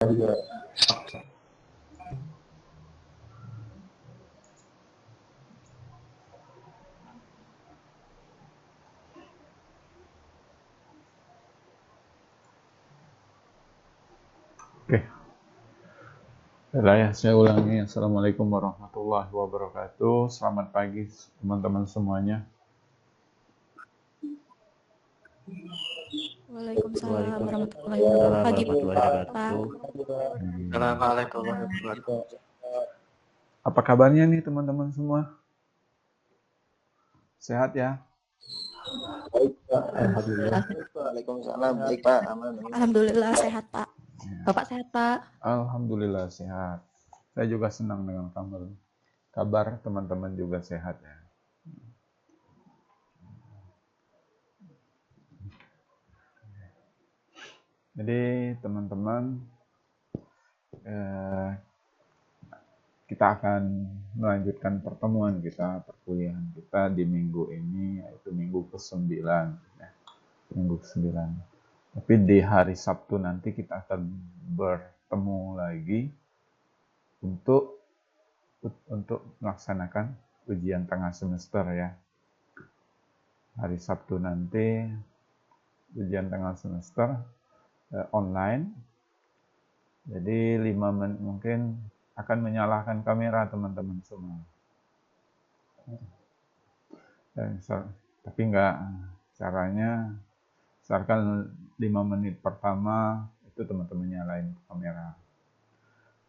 juga. Oke, ya, saya ulangi. Assalamualaikum warahmatullahi wabarakatuh. Selamat pagi teman-teman semuanya. Waalaikumsalam warahmatullahi Waalaikumsalam wabarakatuh. warahmatullahi Pak. wabarakatuh. Assalamualaikum warahmatullahi wabarakatuh. Apa kabarnya nih teman-teman semua? Sehat ya? Baik, Pak. Alhamdulillah. Waalaikumsalam. Baik, Pak. Aman. Alhamdulillah sehat, Pak. Bapak sehat, Pak? Alhamdulillah sehat. Saya juga senang dengan kabar teman-teman juga sehat ya. Jadi teman-teman, kita akan melanjutkan pertemuan kita, perkuliahan kita di minggu ini, yaitu minggu ke-9. Ya. Minggu ke-9. Tapi di hari Sabtu nanti kita akan bertemu lagi untuk melaksanakan ujian tengah semester ya. Hari Sabtu nanti ujian tengah semester online. Jadi 5 menit mungkin akan menyalakan kamera teman-teman semua. Tapi enggak, caranya misalkan 5 menit pertama itu teman-teman nyalain kamera.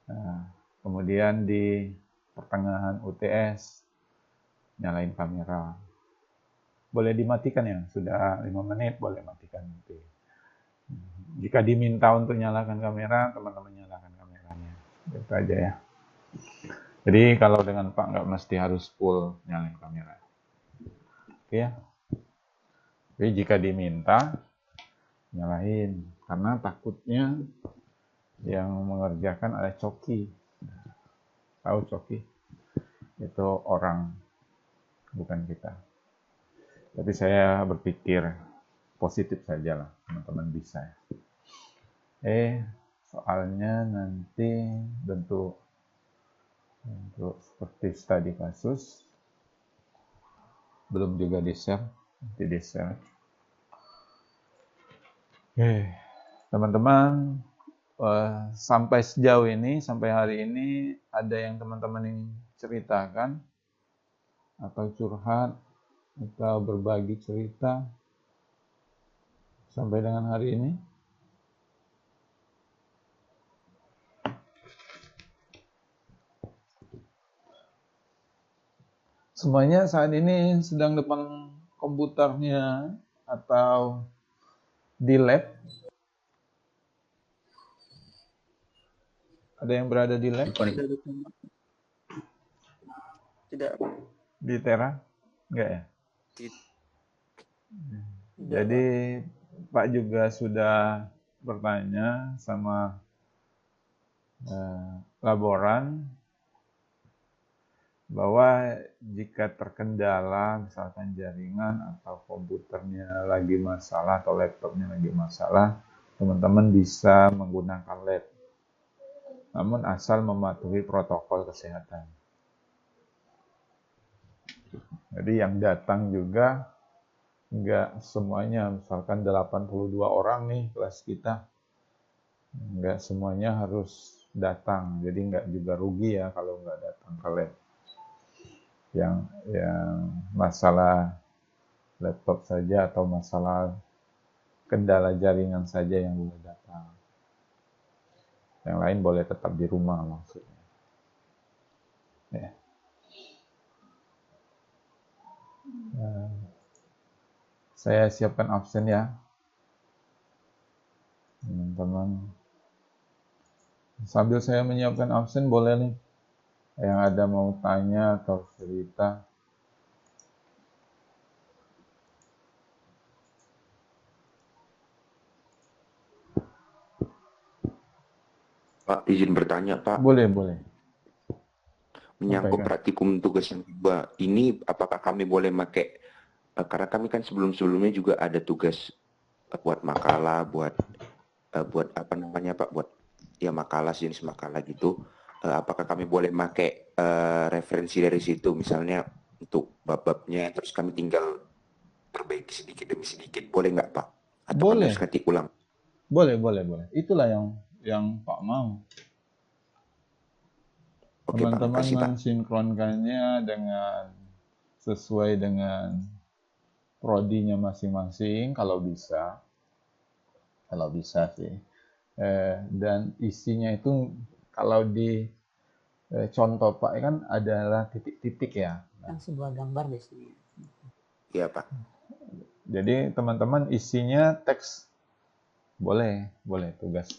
Nah, kemudian di pertengahan UTS nyalain kamera. Boleh dimatikan ya, sudah 5 menit boleh matikan nanti. Jika diminta untuk nyalakan kamera, teman-teman nyalakan kameranya. Itu aja ya. Jadi kalau dengan Pak nggak mesti harus full nyalain kamera. Oke ya. Jadi jika diminta, nyalain. Karena takutnya yang mengerjakan ada coki. Tahu coki? Itu orang, bukan kita. Tapi saya berpikir positif saja lah, teman-teman bisa. Soalnya nanti bentuk seperti studi kasus, belum juga di-share, nanti di-share. Teman-teman, sampai sejauh ini, sampai hari ini, ada yang teman-teman yang ceritakan, atau curhat, atau berbagi cerita, sampai dengan hari ini? Semuanya saat ini sedang depan komputernya atau di lab? Ada yang berada di lab? Tidak. Di Tera? Enggak ya? Tidak. Jadi Pak juga sudah bertanya sama laboran bahwa jika terkendala misalkan jaringan atau komputernya lagi masalah atau laptopnya lagi masalah, teman-teman bisa menggunakan lab. Namun asal mematuhi protokol kesehatan. Jadi yang datang juga enggak semuanya, misalkan 82 orang nih kelas kita, enggak semuanya harus datang. Jadi enggak juga rugi ya kalau enggak datang ke lab. Yang masalah laptop saja atau masalah kendala jaringan saja yang boleh datang. Yang lain boleh tetap di rumah maksudnya. Ya. Saya siapkan absen ya, teman-teman. Sambil saya menyiapkan absen boleh nih, yang ada mau tanya atau cerita. Pak, izin bertanya, Pak. Boleh, boleh. Menyangkut praktikum tugas yang kedua, ini apakah kami boleh pakai, karena kami kan sebelum-sebelumnya juga ada tugas buat makalah, buat apa namanya Pak, buat ya makalah, jenis makalah gitu, apakah kami boleh pakai referensi dari situ, misalnya untuk bab-babnya, terus kami tinggal perbaiki sedikit demi sedikit, boleh nggak Pak? Atau kami harus Boleh, ketik ulang? boleh, boleh, boleh. Itulah yang Pak mau. Oke Pak, Teman-teman makasih Pak. mensinkronkannya dengan sesuai dengan prodinya masing-masing kalau bisa sih. Dan isinya itu kalau di contoh Pak kan adalah titik-titik ya. Kan sebuah gambar biasanya. Iya Pak. Jadi teman-teman isinya teks boleh tugas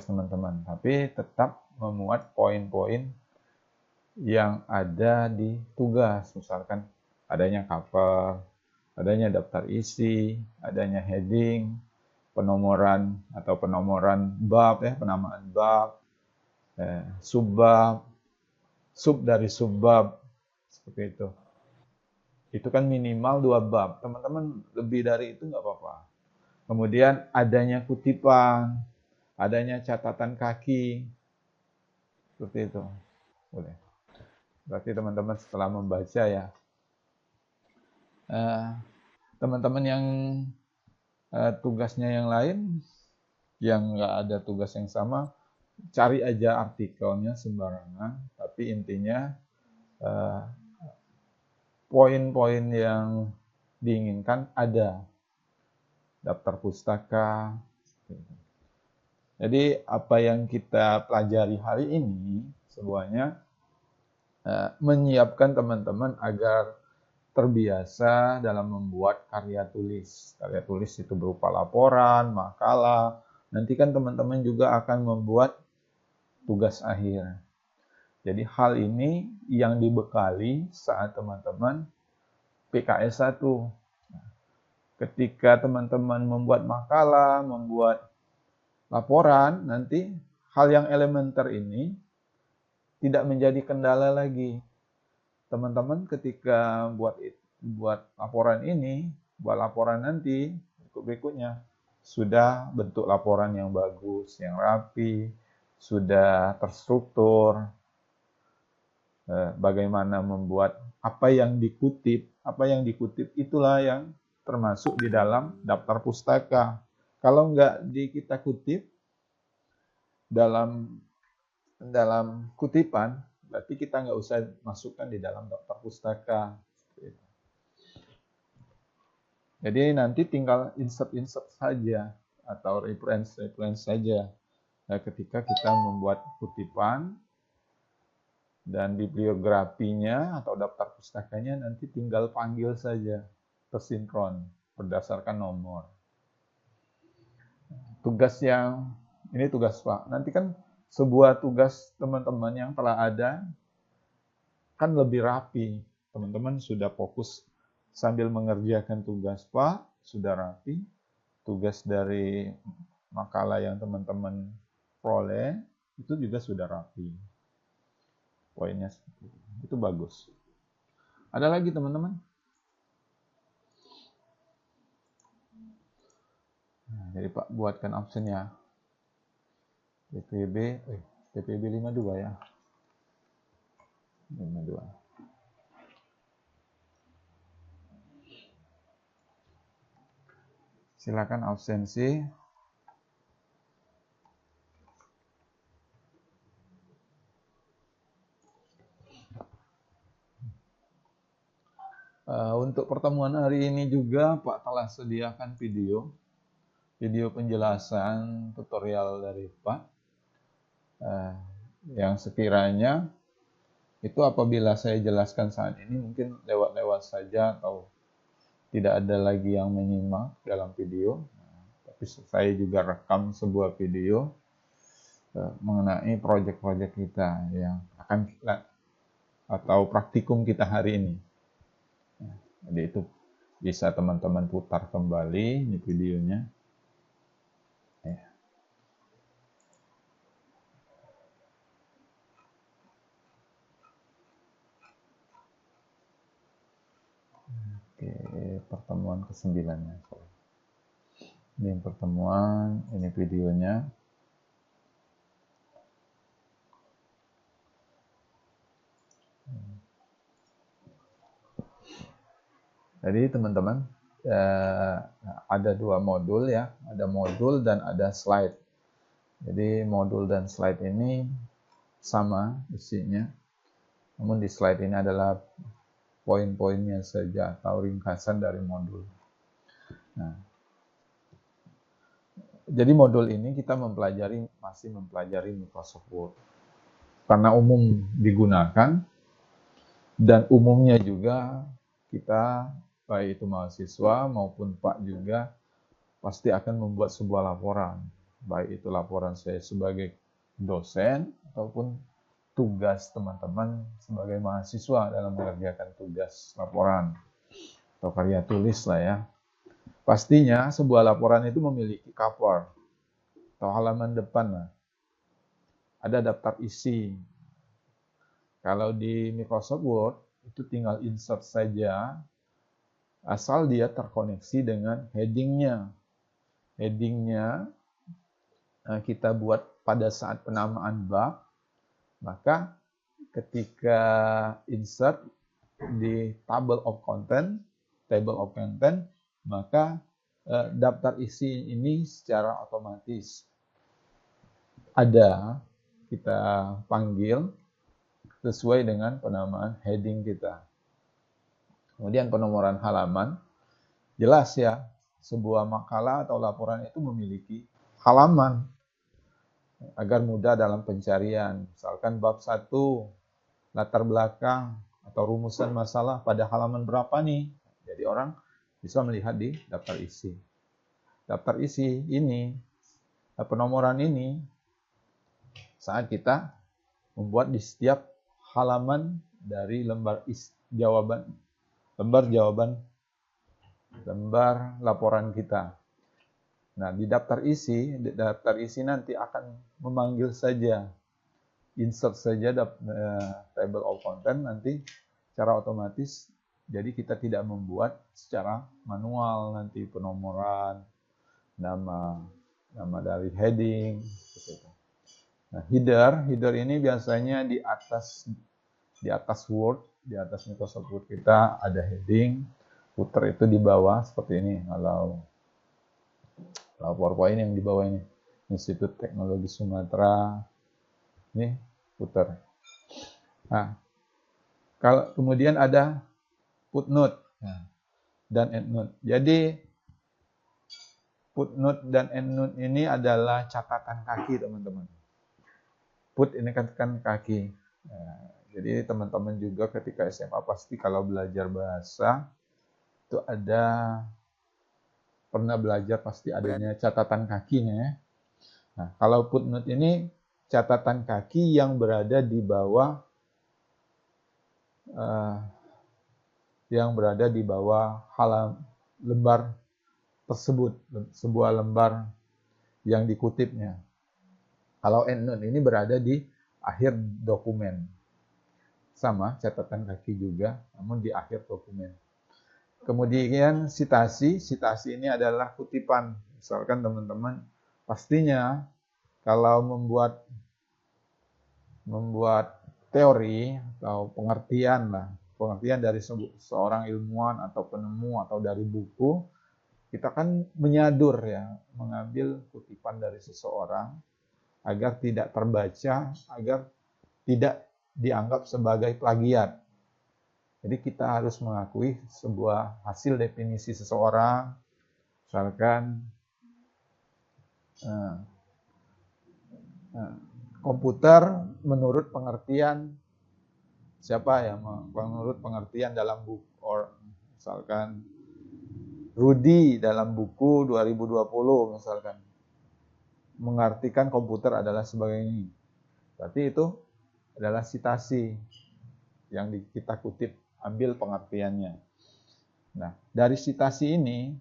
teman-teman, tapi tetap memuat poin-poin yang ada di tugas, misalkan adanya cover, adanya daftar isi, adanya heading, penomoran bab ya, penamaan bab, subbab, sub dari subbab, seperti itu. Itu kan minimal 2 bab. Teman-teman lebih dari itu nggak apa-apa. Kemudian adanya kutipan, adanya catatan kaki, seperti itu. Boleh. Berarti teman-teman setelah membaca ya, teman-teman yang tugasnya yang lain, yang nggak ada tugas yang sama, cari aja artikelnya sembarangan, tapi intinya poin-poin yang diinginkan ada. Daftar pustaka. Jadi apa yang kita pelajari hari ini semuanya menyiapkan teman-teman agar terbiasa dalam membuat karya tulis. Karya tulis itu berupa laporan, makalah. Nanti kan teman-teman juga akan membuat tugas akhir. Jadi hal ini yang dibekali saat teman-teman PKS 1. Ketika teman-teman membuat makalah, membuat laporan, nanti hal yang elementer ini tidak menjadi kendala lagi. Teman-teman ketika buat laporan ini, buat laporan nanti, berikutnya, sudah bentuk laporan yang bagus, yang rapi, sudah terstruktur, bagaimana membuat apa yang dikutip itulah yang termasuk di dalam daftar pustaka. Kalau nggak kita kutip dalam kutipan, berarti kita nggak usah masukkan di dalam daftar pustaka. Jadi nanti tinggal insert saja atau reference saja. Nah, ketika kita membuat kutipan dan bibliografinya atau daftar pustakanya nanti tinggal panggil saja, tersinkron berdasarkan nomor. Ini tugas Pak. Nanti kan sebuah tugas teman-teman yang telah ada kan lebih rapi. Teman-teman sudah fokus sambil mengerjakan tugas Pak, sudah rapi. Tugas dari makalah yang teman-teman peroleh itu juga sudah rapi. Poinnya seperti itu bagus. Ada lagi teman-teman? Nah, jadi Pak buatkan absennya. PPB 52 ya. 52. Silakan absensi. Untuk pertemuan hari ini juga Pak telah sediakan video penjelasan tutorial dari Pak, yang sekiranya itu apabila saya jelaskan saat ini mungkin lewat-lewat saja atau tidak ada lagi yang menyimak dalam video, tapi saya juga rekam sebuah video mengenai proyek-proyek kita yang akan atau praktikum kita hari ini. Jadi itu bisa teman-teman putar kembali ini videonya. Oke, pertemuan ke-9 ya. Ini pertemuan, ini videonya. Jadi teman-teman, ada dua modul ya, ada modul dan ada slide. Jadi modul dan slide ini sama isinya, namun di slide ini adalah poin-poinnya saja atau ringkasan dari modul. Nah, jadi modul ini kita masih mempelajari Microsoft Word. Karena umum digunakan dan umumnya juga kita, baik itu mahasiswa maupun Pak juga, pasti akan membuat sebuah laporan. Baik itu laporan saya sebagai dosen ataupun tugas teman-teman sebagai mahasiswa dalam mengerjakan tugas laporan atau karya tulis lah ya. Pastinya sebuah laporan itu memiliki cover atau halaman depan lah. Ada daftar isi. Kalau di Microsoft Word itu tinggal insert saja asal dia terkoneksi dengan headingnya. Headingnya kita buat pada saat penamaan bab, maka ketika insert di table of content, maka daftar isi ini secara otomatis ada kita panggil sesuai dengan penamaan heading kita. Kemudian penomoran halaman, jelas ya, sebuah makalah atau laporan itu memiliki halaman agar mudah dalam pencarian. Misalkan bab 1, latar belakang atau rumusan masalah pada halaman berapa nih? Jadi orang bisa melihat di daftar isi. Daftar isi ini, penomoran ini, saat kita membuat di setiap halaman dari lembar laporan kita. Nah, di daftar isi nanti akan memanggil saja, insert saja table of content nanti secara otomatis. Jadi kita tidak membuat secara manual nanti penomoran, nama dari heading, seperti itu. Nah, header ini biasanya di atas Word, di atas Microsoft Word kita ada heading, footer itu di bawah seperti ini. Kalau PowerPoint yang di bawah ini, Institut Teknologi Sumatera, ini footer. Nah, kalau kemudian ada footnote dan endnote. Jadi footnote dan endnote ini adalah catatan kaki teman-teman. Foot ini kan kaki. Nah, jadi teman-teman juga ketika SMA pasti kalau belajar bahasa itu pernah belajar pasti adanya catatan kakinya. Nah, kalau footnote ini catatan kaki yang berada di bawah lembar tersebut, sebuah lembar yang dikutipnya. Kalau endnote ini berada di akhir dokumen. Sama catatan kaki juga, namun di akhir dokumen. Kemudian citasi ini adalah kutipan. Misalkan teman-teman pastinya kalau membuat teori atau pengertian dari seorang ilmuwan atau penemu atau dari buku, kita kan menyadur ya, mengambil kutipan dari seseorang agar tidak terbaca, agar tidak dianggap sebagai plagiat. Jadi kita harus mengakui sebuah hasil definisi seseorang, misalkan komputer menurut pengertian siapa ya? Menurut pengertian dalam buku, misalkan Rudy dalam buku 2020 misalkan mengartikan komputer adalah sebagai ini. Berarti itu adalah citasi yang kita kutip, ambil pengertiannya. Nah, dari citasi ini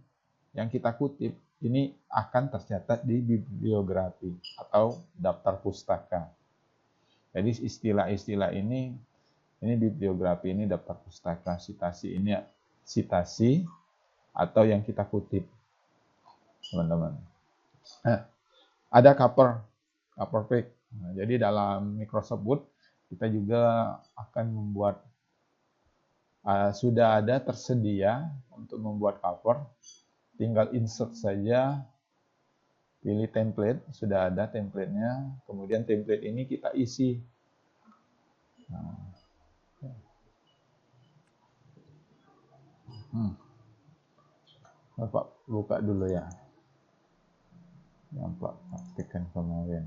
yang kita kutip, ini akan tercatat di bibliografi atau daftar pustaka. Jadi istilah-istilah ini bibliografi, ini daftar pustaka, citasi ini citasi atau yang kita kutip, teman-teman. Nah, ada cover page. Nah, jadi dalam Microsoft Word kita juga akan membuat sudah ada tersedia untuk membuat cover, tinggal insert saja, pilih template, sudah ada templatenya, kemudian template ini kita isi. Bapak buka dulu ya, yang Pak praktikkan kemarin.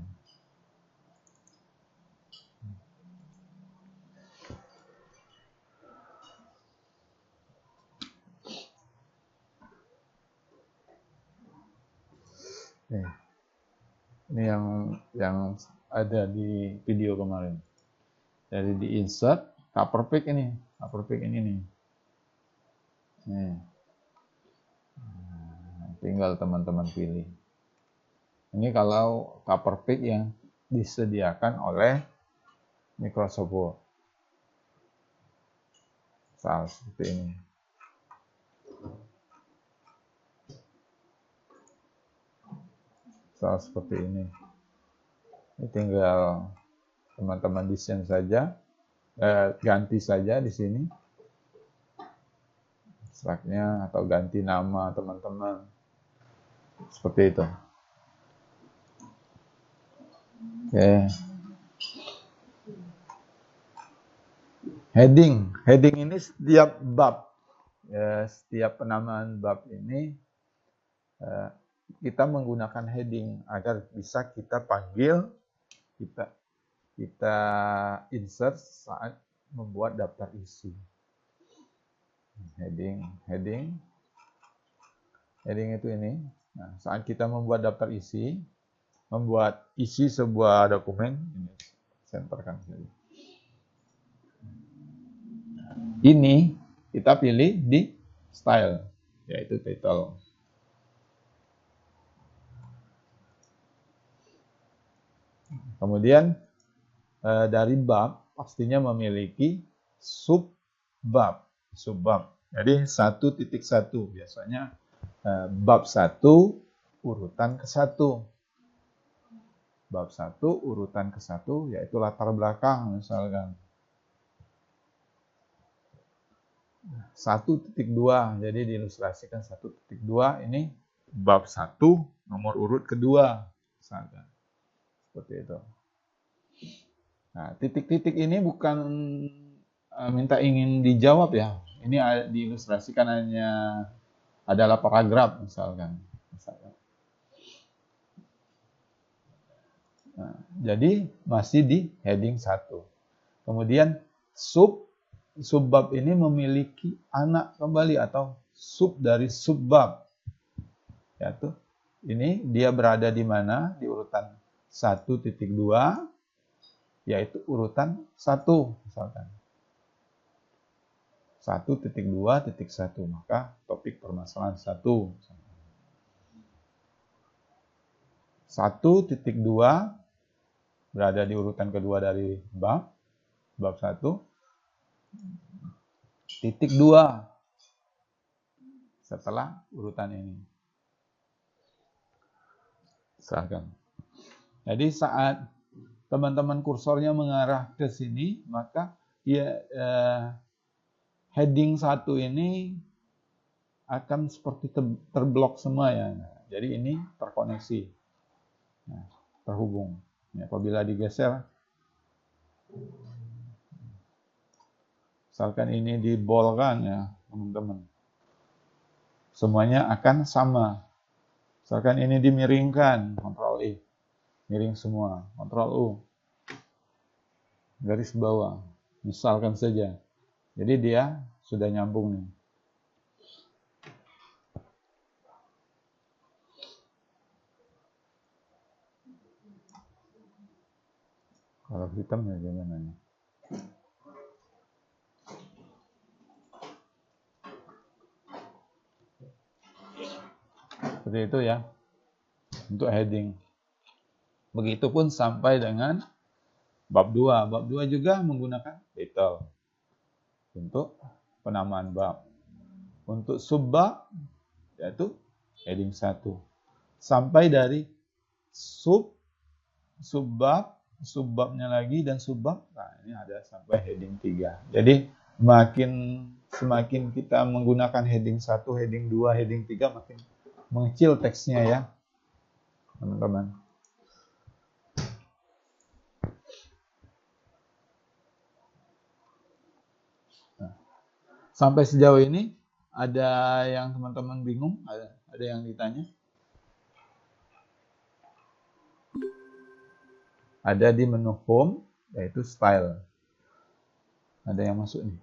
Ini yang ada di video kemarin. Jadi di insert cover pic ini nih. Nih. Tinggal teman-teman pilih. Ini kalau cover pic yang disediakan oleh Microsoft Word. Seperti ini. Seperti ini. Ini tinggal teman-teman desain saja, ganti saja di sini slide-nya atau ganti nama teman-teman, seperti itu. Oke. Heading ini setiap bab, setiap penamaan bab ini kita menggunakan heading agar bisa kita panggil, kita insert saat membuat daftar isi. Heading itu ini. Nah, saat kita membuat daftar isi, membuat isi sebuah dokumen, ini senterkan saja. Ini kita pilih di style, yaitu title. Kemudian dari bab pastinya memiliki subbab. Jadi 1.1 biasanya bab 1 urutan ke-1. Bab 1 urutan ke-1 yaitu latar belakang misalkan. 1.2, jadi diilustrasikan 1.2 ini bab 1 nomor urut kedua misalkan. Seperti itu. Nah, titik-titik ini bukan minta ingin dijawab ya. Ini diilustrasikan hanya adalah paragraf misalkan. Nah, jadi masih di heading 1. Kemudian subbab ini memiliki anak kembali atau sub dari subbab. Yaitu ini dia berada di mana? Di urutan 1.2 yaitu urutan 1 misalkan. 1.2.1 maka topik permasalahan 1. 1.2 berada di urutan kedua dari bab 1. Titik 2 setelah urutan ini. Misalkan. Jadi saat teman-teman kursornya mengarah ke sini, maka ya heading 1 ini akan seperti terblok semua ya. Jadi ini terkoneksi, terhubung. Ya, apabila digeser, misalkan ini dibolkan ya teman-teman, semuanya akan sama. Misalkan ini dimiringkan, Ctrl I. Miring semua, Ctrl U, garis bawah, misalkan saja. Jadi dia sudah nyambung nih. Kalau hitam ya gimana nih? Seperti itu ya, untuk heading. Begitupun sampai dengan bab 2. Bab 2 juga menggunakan title untuk penamaan bab. Untuk subbab yaitu heading 1. Sampai dari subbabnya lagi dan subbab. Nah, ini ada sampai heading 3. Jadi makin semakin kita menggunakan heading 1, heading 2, heading 3 makin mengecil teksnya ya, teman-teman. Nah, sampai sejauh ini ada yang teman-teman bingung? Ada yang ditanya? Ada di menu home, yaitu style. Ada yang masuk nih?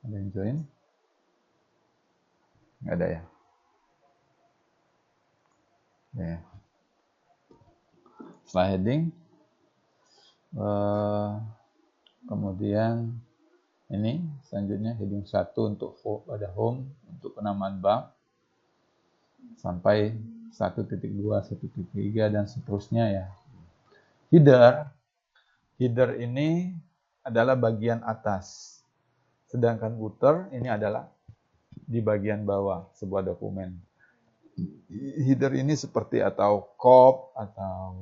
Ada yang join? Nggak ada ya? Ya. Setelah heading, kemudian ini selanjutnya heading 1 untuk pada home, untuk penamaan bab, sampai 1.2, 1.3 dan seterusnya ya. Header ini adalah bagian atas, sedangkan footer ini adalah di bagian bawah sebuah dokumen. Header ini seperti atau kop atau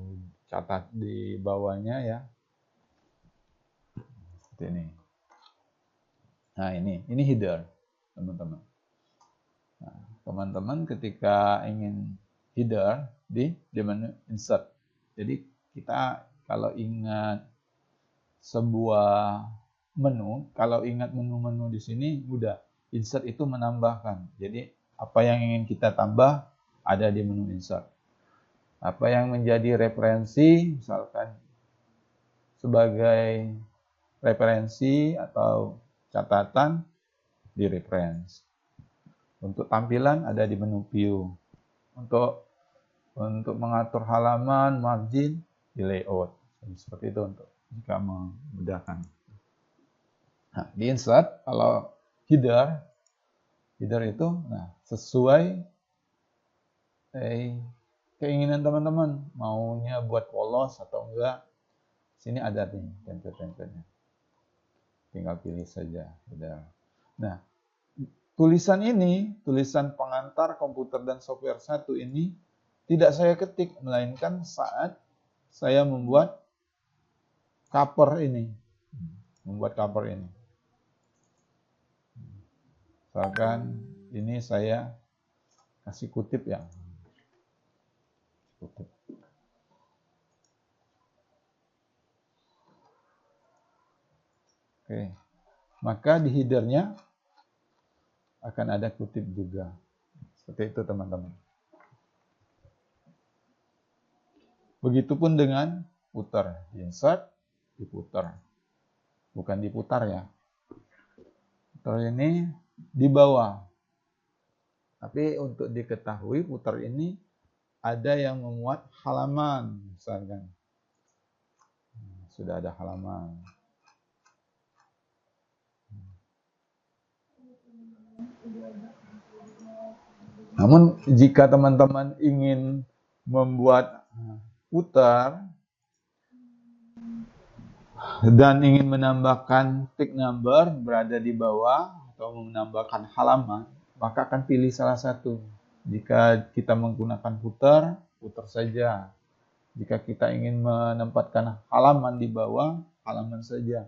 catat di bawahnya ya, seperti ini. Nah ini header teman-teman. Nah, teman-teman ketika ingin header di menu insert. Jadi kita kalau ingat sebuah menu, kalau ingat menu-menu di sini mudah. Insert itu menambahkan. Jadi apa yang ingin kita tambah ada di menu insert. Apa yang menjadi referensi, misalkan sebagai referensi atau catatan di reference. Untuk tampilan ada di menu view. Untuk mengatur halaman, margin di layout. Seperti itu untuk jika memudahkan. Nah, di insert kalau header itu sesuai keinginan teman-teman, maunya buat polos atau enggak. Sini ada nih template-templatenya. Tinggal pilih saja header. Nah, tulisan pengantar komputer dan software 1 ini tidak saya ketik, melainkan saat saya membuat cover ini. Misalkan ini saya kasih kutip ya. Oke. Maka di headernya akan ada kutip juga. Seperti itu teman-teman. Begitupun dengan footer, insert, diputar. Bukan diputar ya. Footer ini di bawah. Tapi untuk diketahui footer ini ada yang memuat halaman, misalkan. Sudah ada halaman. Namun jika teman-teman ingin membuat footer dan ingin menambahkan tick number berada di bawah atau menambahkan halaman, maka akan pilih salah satu. Jika kita menggunakan footer saja. Jika kita ingin menempatkan halaman di bawah, halaman saja.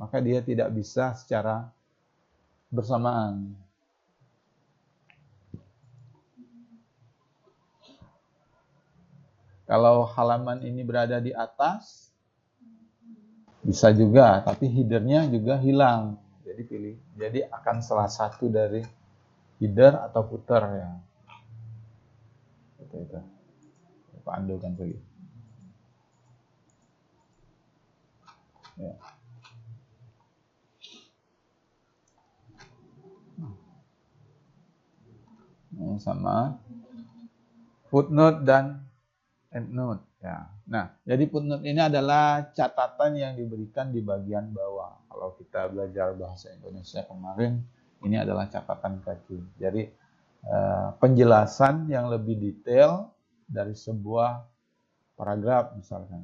Maka dia tidak bisa secara bersamaan. Kalau halaman ini berada di atas, bisa juga, tapi headernya juga hilang. Jadi pilih. Jadi akan salah satu dari header atau footer ya. Seperti itu. Pak Ando kan pergi. Ya. Ini sama footnote dan endnote ya. Nah, jadi footnote ini adalah catatan yang diberikan di bagian bawah. Kalau kita belajar bahasa Indonesia kemarin, ini adalah catatan kaki. Jadi penjelasan yang lebih detail dari sebuah paragraf misalkan.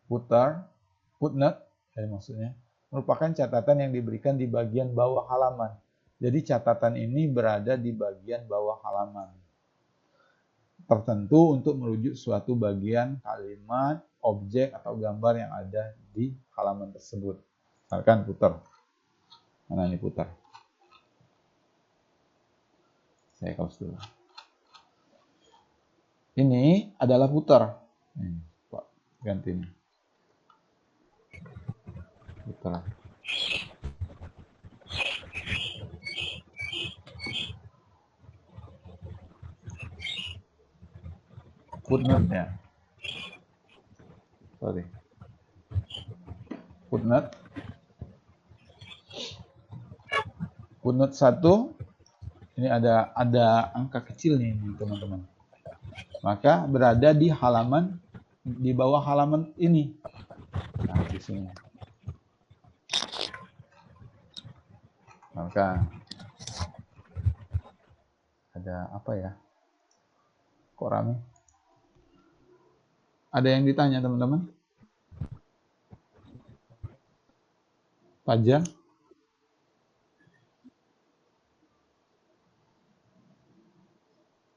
Footnote maksudnya merupakan catatan yang diberikan di bagian bawah halaman. Jadi catatan ini berada di bagian bawah halaman tertentu untuk merujuk suatu bagian kalimat, objek, atau gambar yang ada di halaman tersebut. Misalkan footer. Mana ini footer? Saya close dulu. Ini adalah putar. Nih, Pak, ganti nih. Putar. Footnote ya. Sorry. Footnote. Footnote 1 ini ada angka kecil nih teman-teman. Maka berada di halaman di bawah halaman ini. Nah, di sini. Maka ada apa ya? Kok rame? Ada yang ditanya teman-teman? Fajar?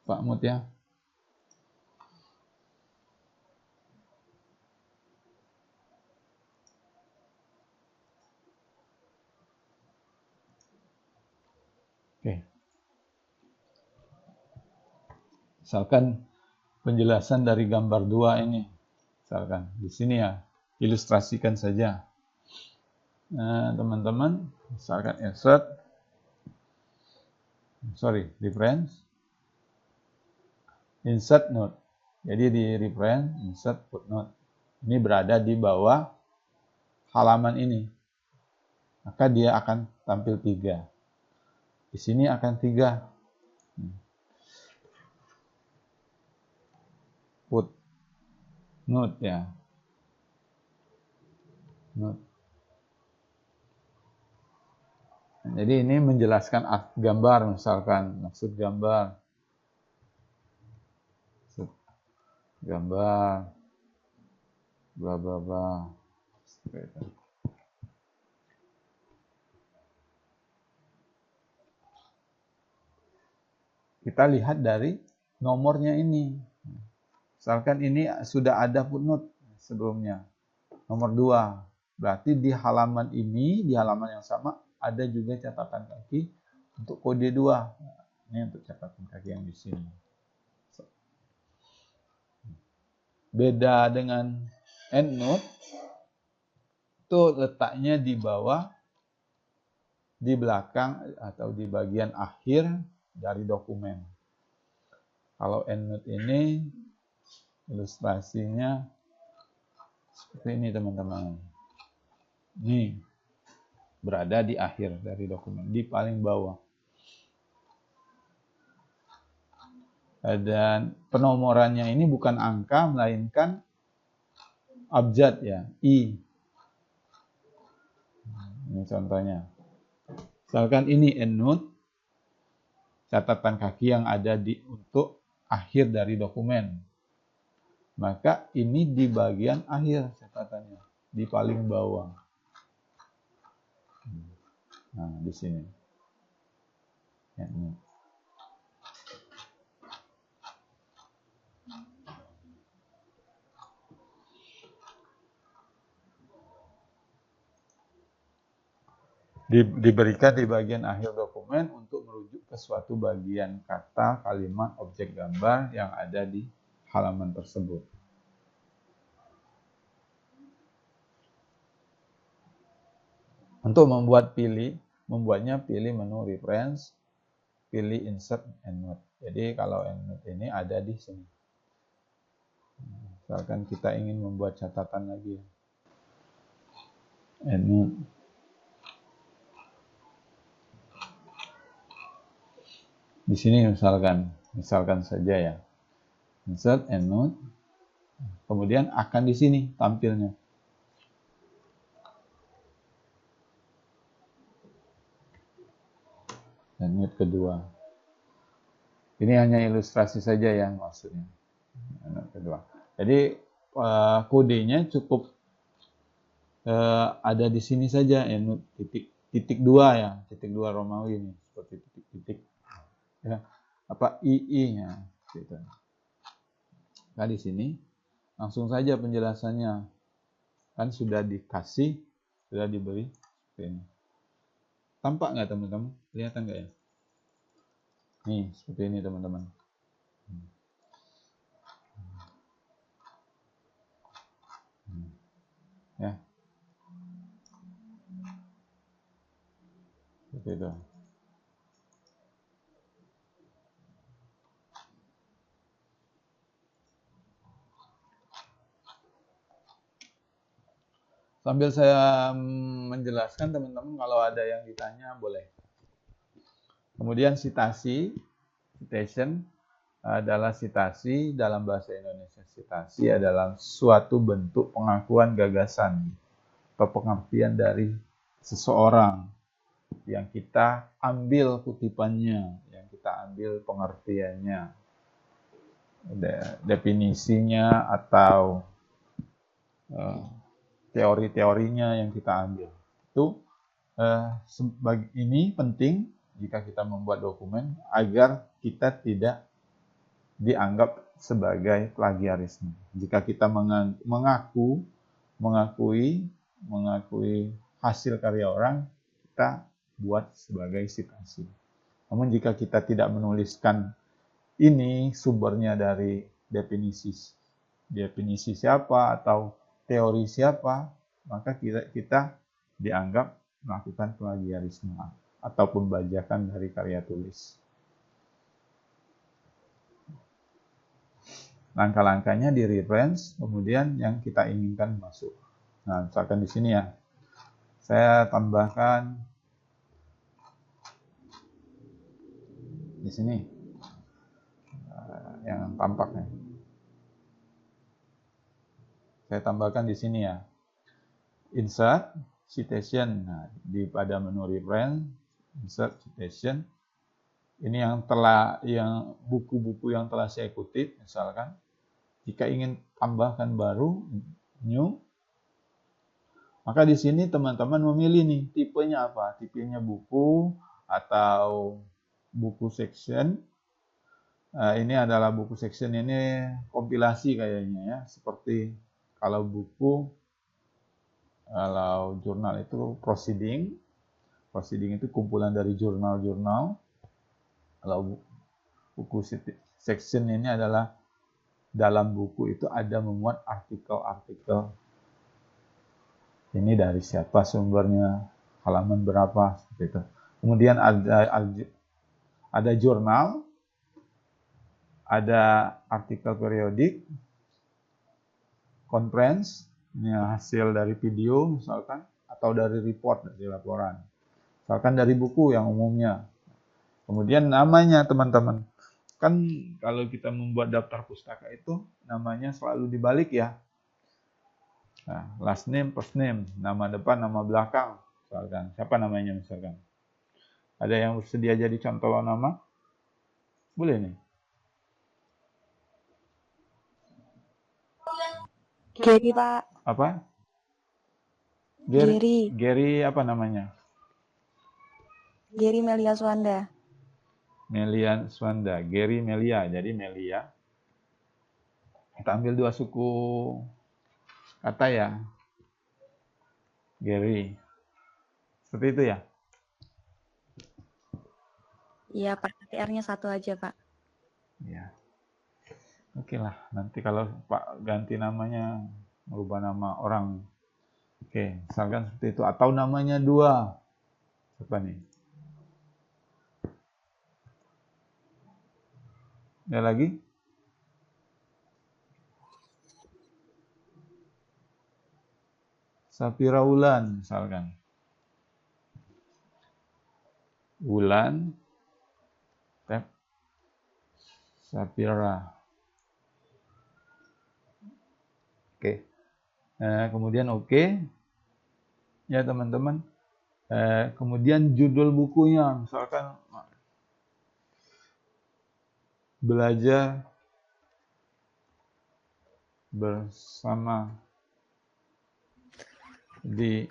Pak Mutia? Oke. Misalkan penjelasan dari gambar 2 ini. Misalkan di sini ya, ilustrasikan saja. Nah, teman-teman, misalkan reference, insert note. Jadi di reference, insert footnote. Ini berada di bawah halaman ini. Maka dia akan tampil 3. Di sini akan 3. Footnote ya. Note. Jadi ini menjelaskan gambar, misalkan maksud gambar, bla bla bla. Kita lihat dari nomornya ini. Misalkan ini sudah ada footnote sebelumnya, nomor 2. Berarti di halaman ini, di halaman yang sama, ada juga catatan kaki untuk kode 2. Ini untuk catatan kaki yang di sini. Beda dengan EndNote, itu letaknya di bawah, di belakang atau di bagian akhir dari dokumen. Kalau EndNote ini ilustrasinya seperti ini teman-teman. Ini berada di akhir dari dokumen, di paling bawah. Dan penomorannya ini bukan angka, melainkan abjad ya, I. Ini contohnya. Misalkan ini EndNote, catatan kaki yang ada untuk akhir dari dokumen. Maka ini di bagian akhir catatannya, di paling bawah. Nah, di sini. EndNote. Diberikan di bagian akhir dokumen untuk merujuk ke suatu bagian kata, kalimat, objek gambar yang ada di halaman tersebut. Untuk membuatnya pilih menu reference, pilih insert EndNote. Jadi kalau EndNote ini ada di sini. Misalkan kita ingin membuat catatan lagi. EndNote. Di sini misalkan saja ya, insert EndNote, kemudian akan di sini tampilnya. EndNote kedua. Ini hanya ilustrasi saja ya maksudnya. EndNote kedua. Jadi kodenya cukup ada di sini saja, EndNote titik 2 ya, titik 2 Romawi ini seperti titik-titik. Ya, apa II-nya gitu. Nah, di sini langsung saja penjelasannya. Kan sudah dikasih, sudah diberi ini. Tampak nggak teman-teman? Kelihatan nggak ya? Nih, seperti ini teman-teman. Ya, seperti itu. Sambil saya menjelaskan teman-teman, kalau ada yang ditanya boleh. Kemudian citasi, citation adalah citasi dalam bahasa Indonesia. Citasi adalah suatu bentuk pengakuan gagasan atau pengertian dari seseorang yang kita ambil kutipannya, yang kita ambil pengertiannya, definisinya atau teori-teorinya yang kita ambil. Itu ini penting jika kita membuat dokumen agar kita tidak dianggap sebagai plagiarisme. Jika kita mengakui hasil karya orang, kita buat sebagai citasi. Namun jika kita tidak menuliskan ini sumbernya dari definisi siapa atau teori siapa, maka kita dianggap melakukan plagiarisme atau pembajakan dari karya tulis. Langkah-langkahnya di reference, kemudian yang kita inginkan masuk. Nah, misalkan di sini ya, saya tambahkan di sini yang tampaknya. Saya tambahkan di sini ya, insert citation. Nah, pada menu reference, insert citation. Ini yang buku-buku yang telah saya kutip, misalkan. Jika ingin tambahkan baru, new, maka di sini teman-teman memilih nih tipenya apa? Tipenya buku atau buku section. Ini adalah buku section, ini kompilasi kayaknya ya. Seperti kalau buku, kalau jurnal itu proceeding. Proceeding itu kumpulan dari jurnal-jurnal. Kalau buku section ini adalah dalam buku itu ada memuat artikel-artikel. Ini dari siapa sumbernya, halaman berapa, seperti itu. Kemudian ada jurnal, ada artikel periodik, conference, ini hasil dari video misalkan, atau dari report, dari laporan. Misalkan dari buku yang umumnya. Kemudian namanya teman-teman. Kan kalau kita membuat daftar pustaka itu namanya selalu dibalik ya. Nah, last name, first name, nama depan, nama belakang. Misalkan, siapa namanya misalkan. Ada yang bersedia jadi contoh nama? Boleh nih. Gary, Pak. Apa? Gary. Gary apa namanya? Gary Melia Swanda. Melia Swanda. Gary Melia. Jadi Melia. Kita ambil dua suku kata ya. Gary. Seperti itu ya? Iya, Pak. R-nya satu aja, Pak. Ya. Oke lah. Nanti kalau Pak ganti namanya, merubah nama orang. Oke, misalkan seperti itu. Atau namanya dua. Apa nih? Ada lagi? Sapira Wulan, misalkan. Wulan, tab, Sapira. Oke. Kemudian oke. Ya teman-teman. Kemudian judul bukunya, misalkan belajar bersama di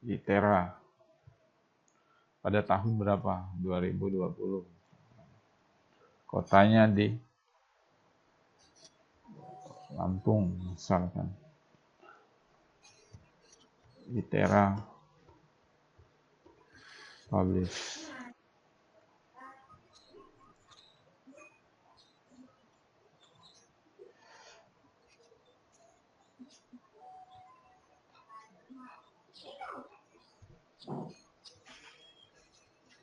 ITERA pada tahun berapa? 2020. Kotanya di Lampung misalkan. ITERA Publish.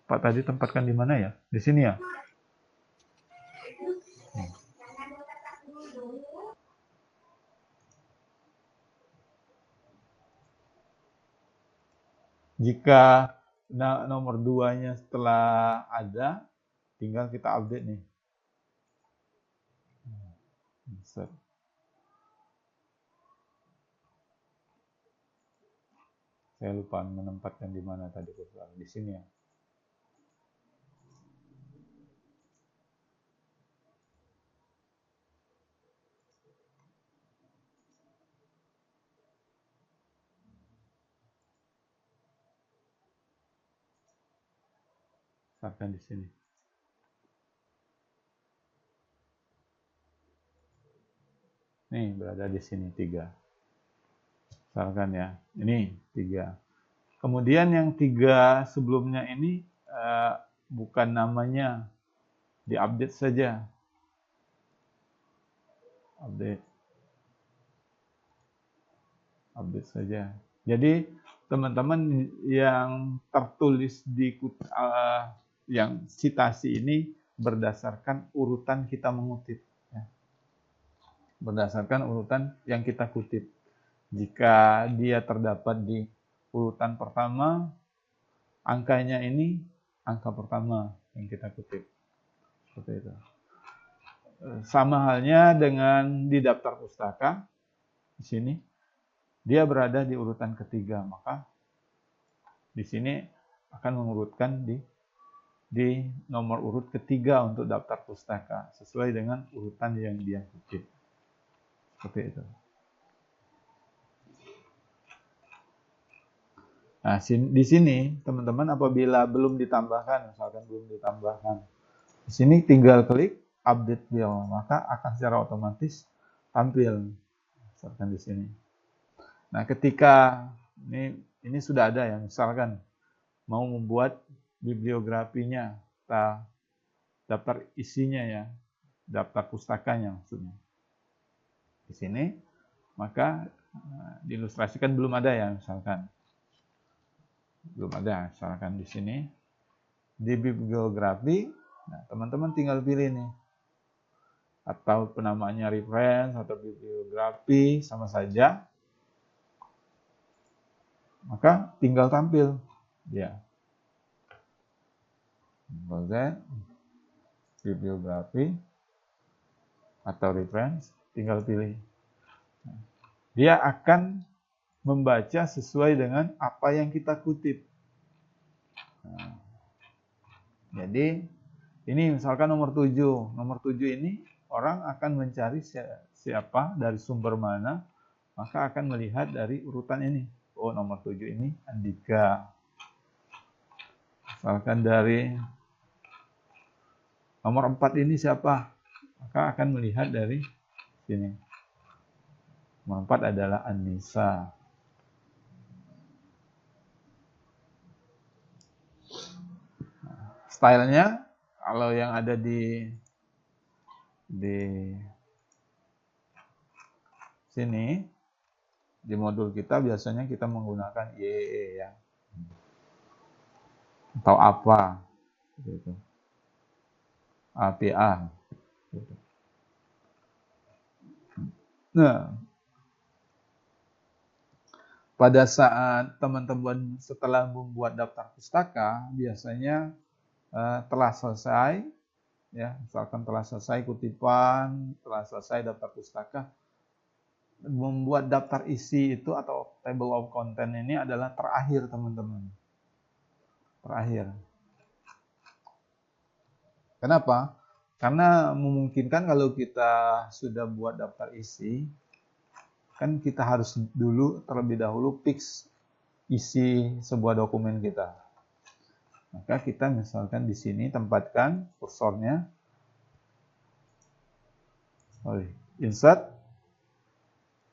Pak tadi tempatkan di mana ya? Di sini ya? Jika nomor 2-nya setelah ada, tinggal kita update nih. Insert. Saya lupa menempatkan di mana tadi, di sini ya. Misalkan di sini. Nih, berada di sini 3. Misalkan ya, ini 3. Kemudian yang 3 sebelumnya ini bukan namanya, diupdate saja. Update saja. Jadi teman-teman yang tertulis di yang citasi ini berdasarkan urutan kita mengutip, ya. Berdasarkan urutan yang kita kutip. Jika dia terdapat di urutan pertama, angkanya ini angka pertama yang kita kutip. Seperti itu. Sama halnya dengan di daftar pustaka. Di sini dia berada di urutan ketiga, maka di sini akan mengurutkan di nomor urut ketiga untuk daftar pustaka sesuai dengan urutan yang dia kutip. Seperti itu. Nah, di sini teman-teman apabila belum ditambahkan, misalkan belum ditambahkan, di sini tinggal klik update bill, maka akan secara otomatis tampil, misalkan di sini. Nah, ketika ini sudah ada ya, misalkan mau membuat bibliografinya, daftar isinya ya, daftar pustakanya maksudnya. Di sini, maka diilustrasikan belum ada ya, misalkan. Belum ada, misalkan di sini. Di bibliografi, nah, teman-teman tinggal pilih nih. Atau penamaannya reference atau bibliografi, sama saja. Maka tinggal tampil. Ya. Bibliografi atau reference, tinggal pilih. Dia akan membaca sesuai dengan apa yang kita kutip. Nah, jadi ini misalkan nomor 7. Nomor 7 ini orang akan mencari siapa dari sumber mana, maka akan melihat dari urutan ini. Oh, nomor 7 ini Andika. Misalkan dari nomor 4 ini siapa? Maka akan melihat dari sini. Nomor 4 adalah Anissa. Stylenya, kalau yang ada di sini, di modul kita biasanya kita menggunakan IEE ya. Atau apa. Gitu. APA. Gitu. Nah, pada saat teman-teman setelah membuat daftar pustaka, biasanya telah selesai, ya, misalkan telah selesai kutipan, telah selesai daftar pustaka, membuat daftar isi itu atau table of content ini adalah terakhir teman-teman. Terakhir. Kenapa? Karena memungkinkan kalau kita sudah buat daftar isi, kan kita harus dulu terlebih dahulu fix isi sebuah dokumen kita. Maka kita misalkan di sini tempatkan kursornya, insert,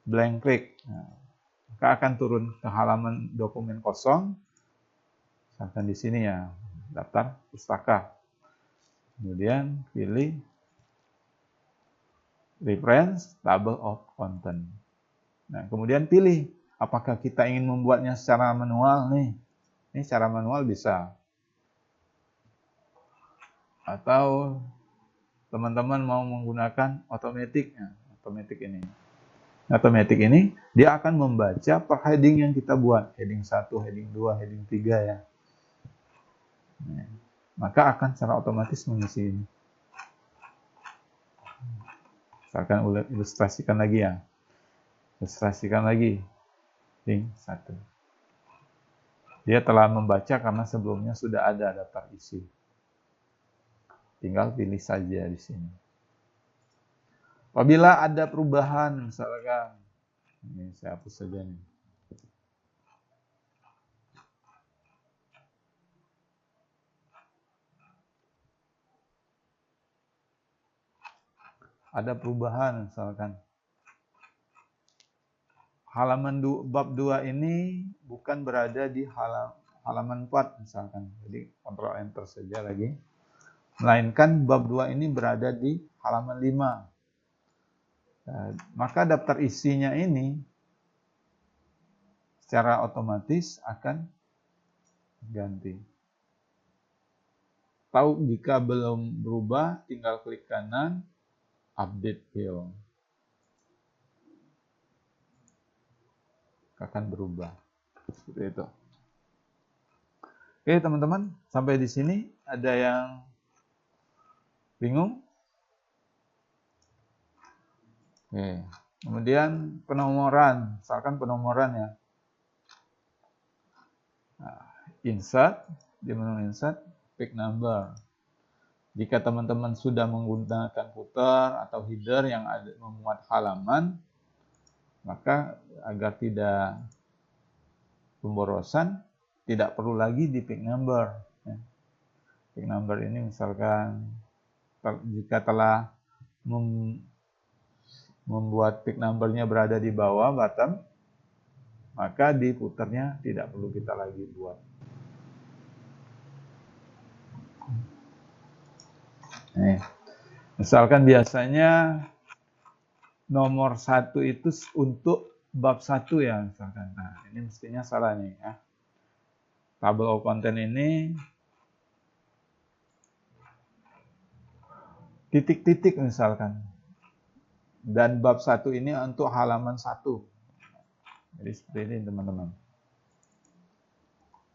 blank click. Nah, maka akan turun ke halaman dokumen kosong. Misalkan di sini ya, daftar pustaka. Kemudian pilih reference table of content. Nah, kemudian pilih apakah kita ingin membuatnya secara manual nih. Ini secara manual bisa. Atau teman-teman mau menggunakan otomatis ini. Otomatis ini dia akan membaca per heading yang kita buat. Heading 1, heading 2, heading 3 ya. Nah, maka akan secara otomatis mengisi ini. Misalkan ilustrasikan lagi ya. Ilustrasikan lagi. Heading 1. Dia telah membaca karena sebelumnya sudah ada daftar isi. Tinggal pilih saja di sini. Apabila ada perubahan, misalkan, ini saya hapus saja nih. Ada perubahan, misalkan. Halaman bab 2 ini bukan berada di halaman 4, misalkan. Jadi, Ctrl Enter saja lagi. Melainkan bab 2 ini berada di halaman 5. Maka daftar isinya ini secara otomatis akan ganti. Tahu jika belum berubah, tinggal klik kanan, update field. Akan berubah. Seperti itu. Oke, teman-teman, sampai di sini ada yang bingung? Oke. Kemudian penomoran, misalkan penomoran ya. Nah, insert, di menu insert, pick number. Jika teman-teman sudah menggunakan footer atau header yang ada memuat halaman, maka agar tidak pemborosan, tidak perlu lagi di pick number. Pick number ini misalkan jika telah membuat pick numbernya berada di bawah bottom, maka di footernya tidak perlu kita lagi buat. Nih, misalkan biasanya nomor 1 itu untuk bab 1 ya misalkan. Nah, ini mestinya salah nih ya. Table of content ini titik-titik misalkan. Dan bab 1 ini untuk halaman 1. Jadi seperti ini teman-teman.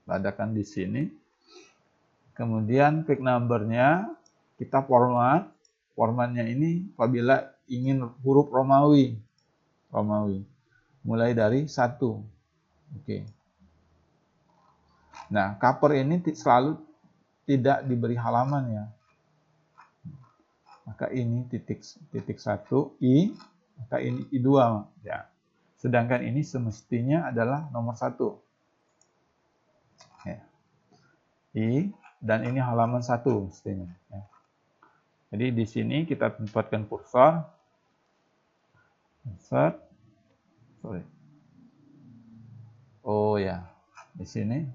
Ledakan di sini. Kemudian pick number-nya kita format. Formatnya ini apabila ingin huruf Romawi. Mulai dari 1. Oke. Nah, cover ini selalu tidak diberi halaman ya. Maka ini titik 1 I, maka ini I2 ya. Sedangkan ini semestinya adalah nomor 1. Ya. I dan ini halaman 1 mestinya ya. Jadi di sini kita tempatkan kursor. Insert. Sorry. Oh ya, di sini.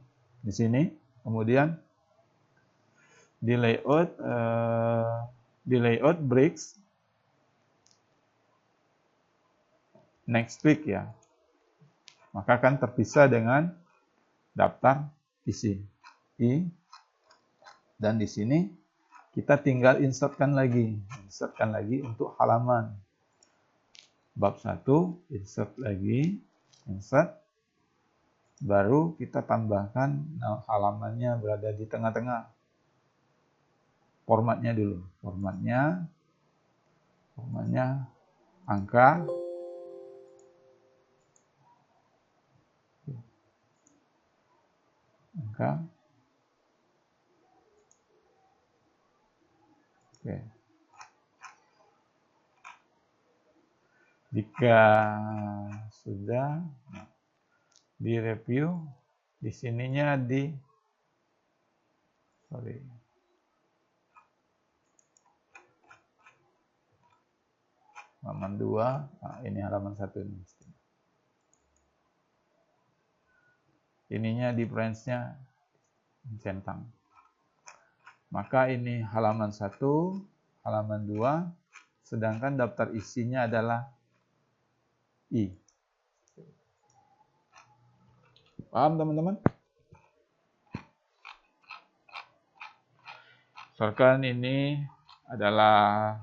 Kemudian di layout breaks next week ya. Maka akan terpisah dengan daftar isi I, dan di sini kita tinggal insertkan lagi untuk halaman bab 1, insert lagi, baru kita tambahkan halamannya berada di tengah-tengah. Formatnya dulu, formatnya angka, oke. Jika sudah di review, di sininya halaman 2, nah, ini halaman 1 ini. Ininya difference-nya centang. Maka ini halaman 1, halaman 2, sedangkan daftar isinya adalah I. Paham teman-teman? Misalkan ini adalah,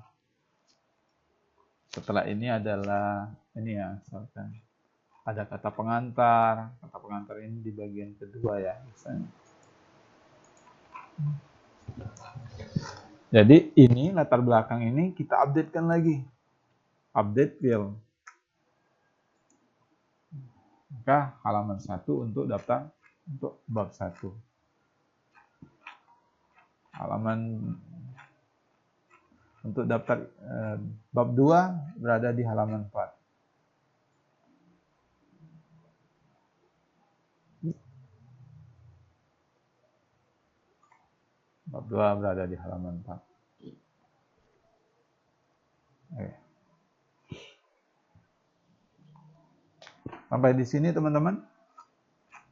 setelah ini adalah ini ya, misalkan ada kata pengantar ini di bagian kedua ya misalnya. Jadi ini latar belakang ini kita updatekan lagi, update field. Maka halaman 1 untuk daftar untuk bab 1. Halaman untuk daftar bab 2 berada di halaman 4. Bab 2 berada di halaman 4. Oke. Sampai di sini teman-teman.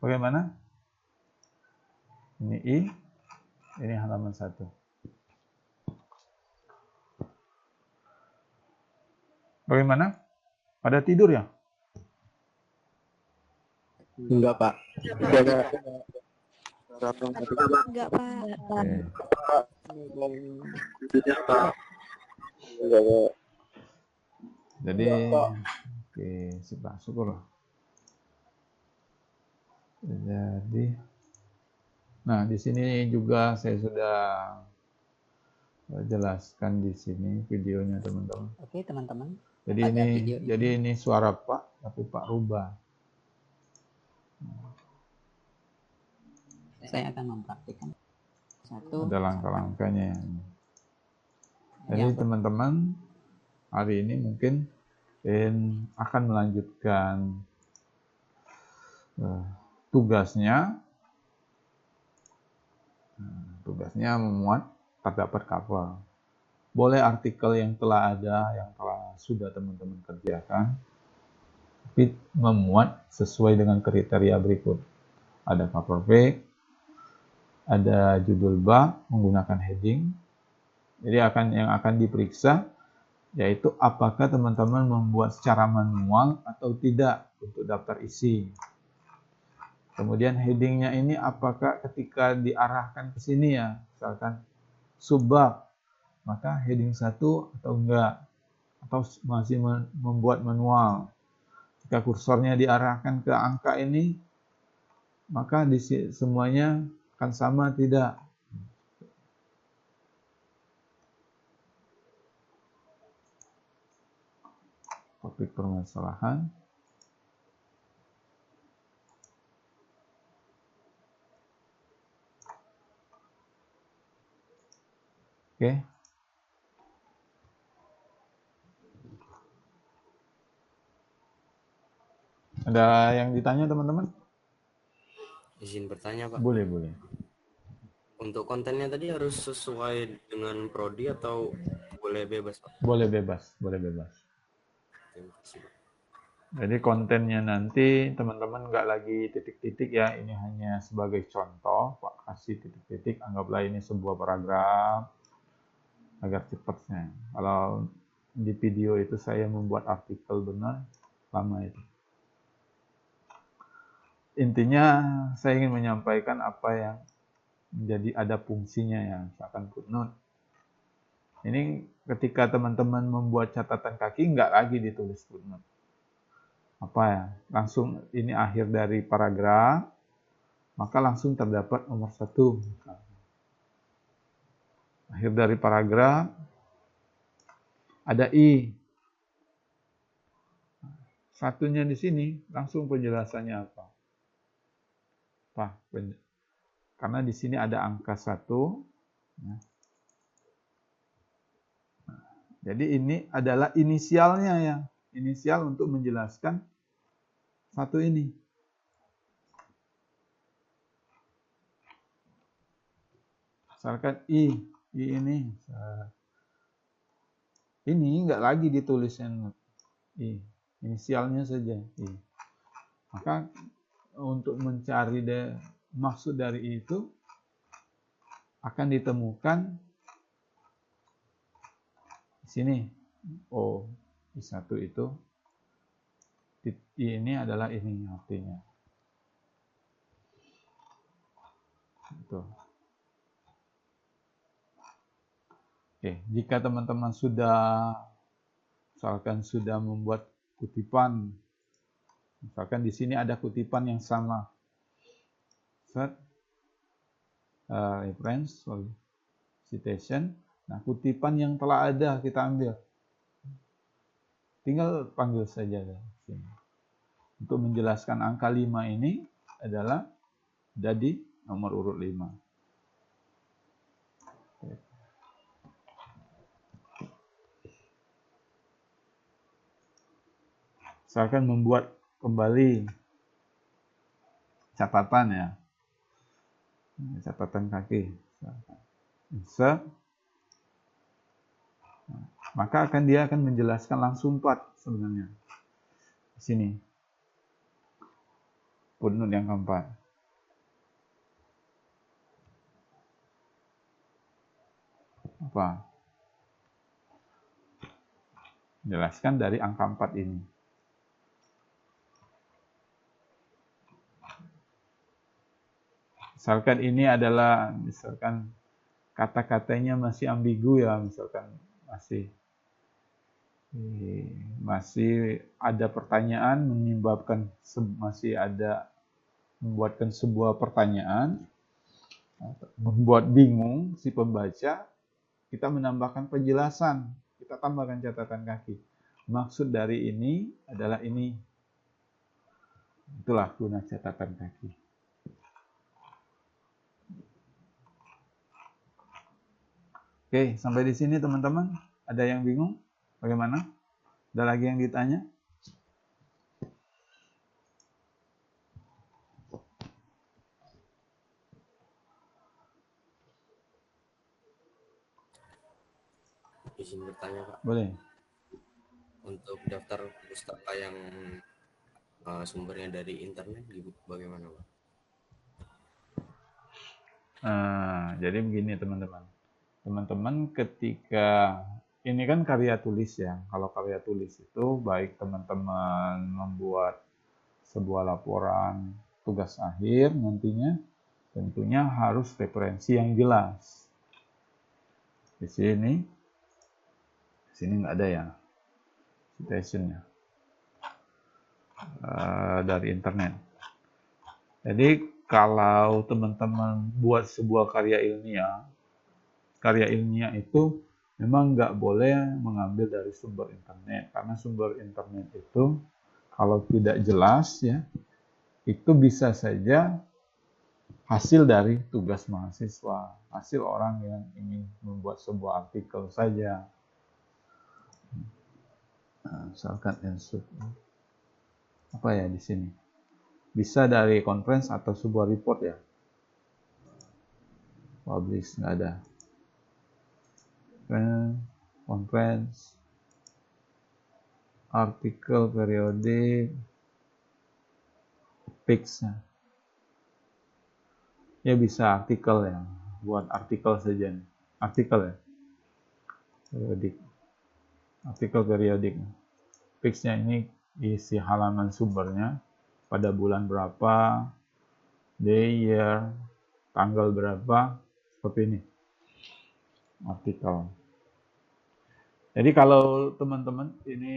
Bagaimana? Ini I, ini halaman 1. Bagaimana? Pada tidur ya? Enggak, Pak. Enggak, Pak. Jadi, oke, syukur. Jadi, nah di sini juga saya sudah jelaskan di sini videonya teman-teman. Oke teman-teman. Jadi ini suara Pak, tapi Pak rubah. Saya akan mempraktikkan satu. Ada langkah-langkahnya. Jadi teman-teman hari ini mungkin akan melanjutkan tugasnya memuat terdapat cover. Boleh artikel yang telah ada, yang sudah teman-teman kerjakan, tapi memuat sesuai dengan kriteria berikut. Ada cover page, ada judul bab menggunakan heading. Jadi yang akan diperiksa yaitu apakah teman-teman membuat secara manual atau tidak untuk daftar isi. Kemudian headingnya ini apakah ketika diarahkan ke sini ya, misalkan subbab, maka heading 1 atau enggak, atau masih membuat manual. Jika kursornya diarahkan ke angka ini, maka semuanya akan sama tidak. Topik permasalahan. Oke. Ada yang ditanya teman-teman? Izin bertanya, Pak. Boleh. Untuk kontennya tadi harus sesuai dengan prodi atau boleh bebas, Pak? Boleh bebas. Terima kasih, Pak. Jadi kontennya nanti teman-teman nggak lagi titik-titik ya, ini hanya sebagai contoh, Pak kasih titik-titik, anggaplah ini sebuah paragraf agar cepatnya. Kalau di video itu saya membuat artikel benar, lama itu. Intinya saya ingin menyampaikan apa yang menjadi ada fungsinya ya, misalkan footnote. Ini ketika teman-teman membuat catatan kaki, nggak lagi ditulis footnote. Apa ya, langsung ini akhir dari paragraf, maka langsung terdapat nomor 1. Akhir dari paragraf, ada I. Satunya di sini, langsung penjelasannya apa? Karena di sini ada angka 1. Ya. Jadi ini adalah inisialnya ya. Inisial untuk menjelaskan 1 ini. Misalkan I ini. Ini nggak lagi ditulisnya I. Inisialnya saja I. Maka untuk mencari maksud dari itu, akan ditemukan di sini. Oh, I1 itu ini adalah ini artinya. Itu. Oke, jika teman-teman misalkan sudah membuat kutipan, misalkan di sini ada kutipan yang sama, set reference citation. Nah, kutipan yang telah ada kita ambil, tinggal panggil saja dari sini. Untuk menjelaskan angka 5 ini adalah dari nomor urut 5. Misalkan membuat kembali catatan ya, catatan kaki, insert, maka dia akan menjelaskan langsung 4 sebenarnya. Di sini, footnote yang keempat. Apa? Jelaskan dari angka 4 ini. Misalkan ini adalah, misalkan kata-katanya masih ambigu ya, misalkan masih ada pertanyaan membuatkan sebuah pertanyaan, membuat bingung si pembaca, kita menambahkan penjelasan, kita tambahkan catatan kaki. Maksud dari ini adalah ini. Itulah guna catatan kaki. Oke, sampai di sini teman-teman. Ada yang bingung? Bagaimana? Ada lagi yang ditanya? Izin bertanya Pak. Boleh. Untuk daftar pustaka yang sumbernya dari internet bagaimana Pak? Jadi begini teman-teman. Teman-teman ketika ini kan karya tulis ya. Kalau karya tulis itu baik teman-teman membuat sebuah laporan tugas akhir nantinya, tentunya harus referensi yang jelas. Di sini nggak ada ya citationnya dari internet. Jadi kalau teman-teman buat sebuah karya ilmiah itu memang nggak boleh mengambil dari sumber internet, karena sumber internet itu kalau tidak jelas ya, itu bisa saja hasil dari tugas mahasiswa, hasil orang yang ingin membuat sebuah artikel saja. Misalkan insert apa ya di sini, bisa dari conference atau sebuah report ya. Publish nggak ada. Conference, artikel periodik, pics ya bisa artikel ya, buat artikel saja nih. Artikel ya, periodik, artikel periodik. Picsnya ini isi halaman sumbernya, pada bulan berapa, day, year, tanggal berapa, seperti ini artikel. Jadi kalau teman-teman, ini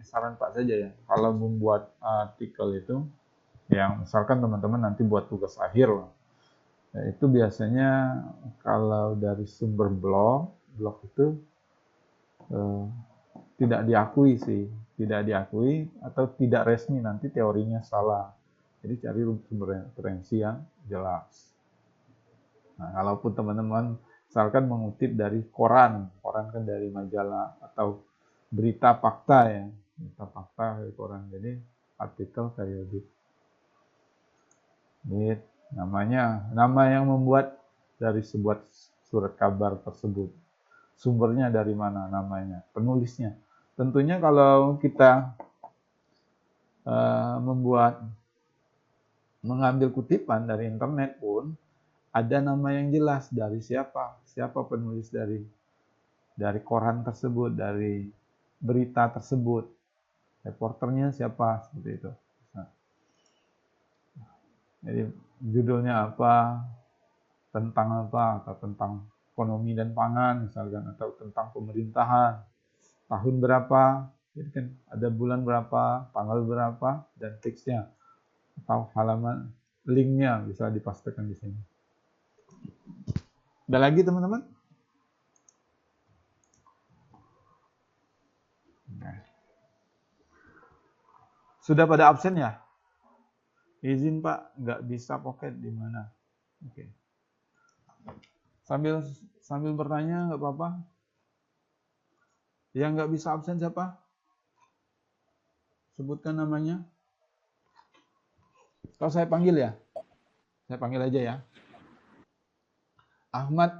saran Pak saja ya, kalau membuat artikel itu, yang misalkan teman-teman nanti buat tugas akhir lah, ya itu biasanya kalau dari sumber blog itu tidak diakui atau tidak resmi, nanti teorinya salah. Jadi cari sumber referensi yang jelas. Nah, kalaupun teman-teman misalkan mengutip dari koran kan dari majalah atau berita fakta ya, berita fakta dari koran, jadi artikel periodik. Ini nama yang membuat dari sebuah surat kabar tersebut. Sumbernya dari mana namanya, penulisnya. Tentunya kalau kita mengambil kutipan dari internet pun ada nama yang jelas dari siapa penulis dari koran tersebut, dari berita tersebut, reporternya siapa, seperti itu. Nah, jadi judulnya apa, tentang apa, atau tentang ekonomi dan pangan misalkan, atau tentang pemerintahan, tahun berapa, jadi kan ada bulan berapa, tanggal berapa, dan teksnya atau halaman linknya bisa dipastikan di sini. Ada lagi teman-teman? Sudah pada absen ya? Izin Pak, nggak bisa pocket di mana? Oke. Sambil bertanya nggak apa-apa. Yang nggak bisa absen siapa? Sebutkan namanya. Kalau saya panggil ya? Saya panggil aja ya. Ahmad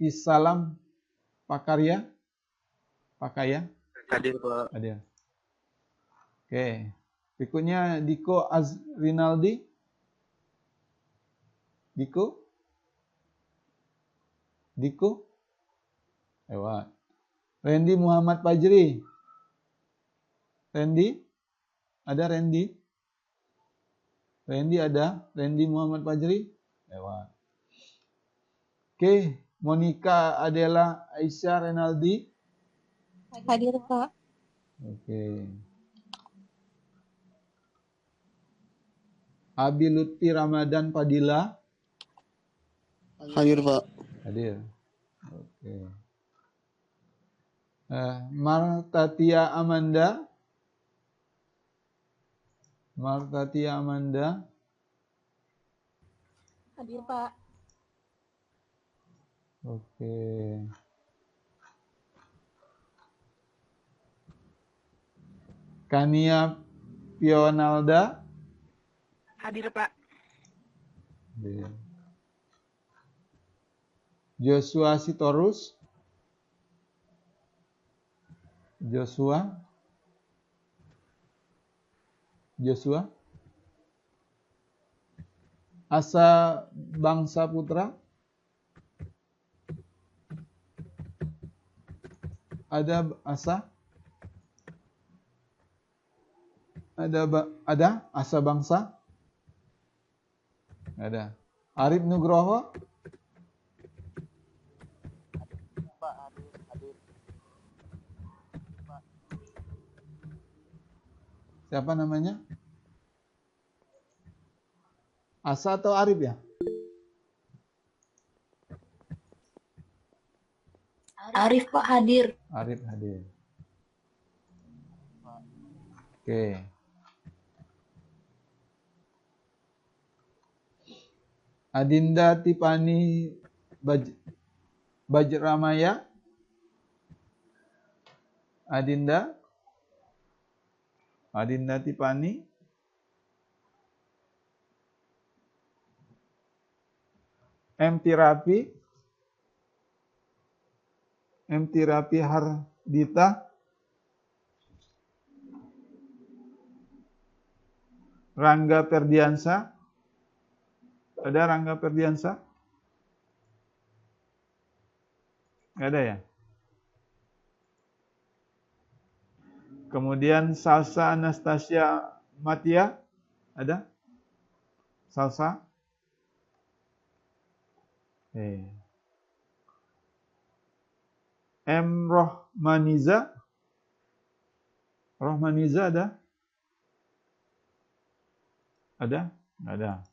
Issalam Pakaya. Hadir Pak. Hadir. Oke. Berikutnya Diko Azrinaldi. Diko? Lewat. Randy Muhammad Fajri. Randy? Ada Randy? Randy ada? Randy Muhammad Fajri? Lewat. Oke. Monica Adela Aisyah Renaldi. Hadir Pak. Oke. Abi Lutfi Ramadan Padilla. Hadir Pak. Hadir. Oke. Martatia Amanda. Hadir Pak. Oke. Kania Pionalda. Hadir Pak. Hadir. Joshua Sitorus. Joshua. Asa Bangsa Putra. Ada Asa? Ada Asa Bangsa? Ada. Arif Nugroho? Siapa namanya? Asa atau Arif ya? Arif Pak hadir. Arif hadir. Oke. Adinda Tipani Bajramaya. Adinda Tipani. M. Tirapi Hardita. Rangga Ferdiansa. Ada Rangga Ferdiansa? Nggak ada ya? Kemudian Salsa Anastasia Matia. Ada? Salsa? M. Rohmaniza. Rohmaniza ada? Ada? Nggak ada.